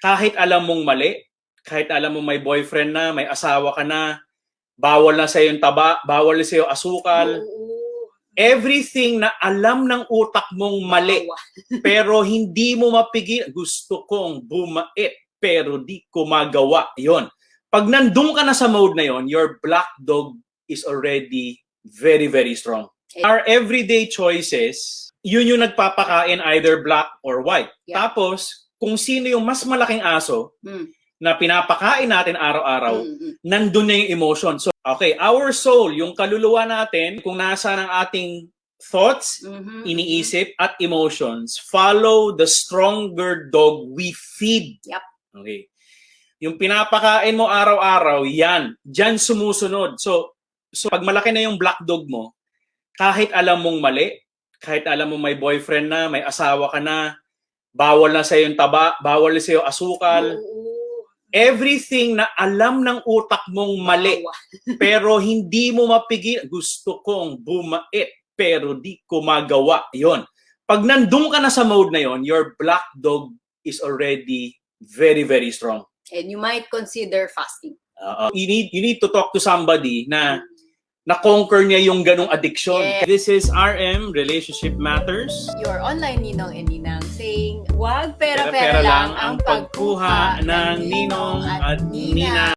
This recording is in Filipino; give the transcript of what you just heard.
kahit alam mong mali, kahit alam mong may boyfriend na, may asawa ka na, bawal na sa'yo yung taba, bawal na sa'yo asukal, everything na alam ng utak mong mali, pero hindi mo mapigil, gusto kong bumait, pero di ko magawa. Yun. Pag nandun ka na sa mode na yon, your black dog is already very, very strong. Our everyday choices, yun yung nagpapakain either black or white. Yeah. Tapos, kung sino yung mas malaking aso na pinapakain natin araw-araw, nandun na yung emotion. So, okay, our soul, yung kaluluwa natin, kung nasa ng ating thoughts, iniisip, at emotions, follow the stronger dog we feed. Yep. Okay. Yung pinapakain mo araw-araw, yan. Diyan sumusunod. So, pag malaki na yung black dog mo, kahit alam mong mali, kahit alam mong may boyfriend na, may asawa ka na, bawal na sa'yo yung taba, bawal na sa'yo asukal, everything na alam ng utak mong mali, pero hindi mo mapigil, gusto kong bumait, pero di ko magawa. Yun. Pag nandun ka na sa mode na yon, your black dog is already very, very strong. And you might consider fasting. You need to talk to somebody na na-conquer niya yung ganong addiction. Yeah. This is RM, Relationship Matters. Your online ninong and ninang saying, wag Pera-pera lang ang pagkuha ng ninong at nina.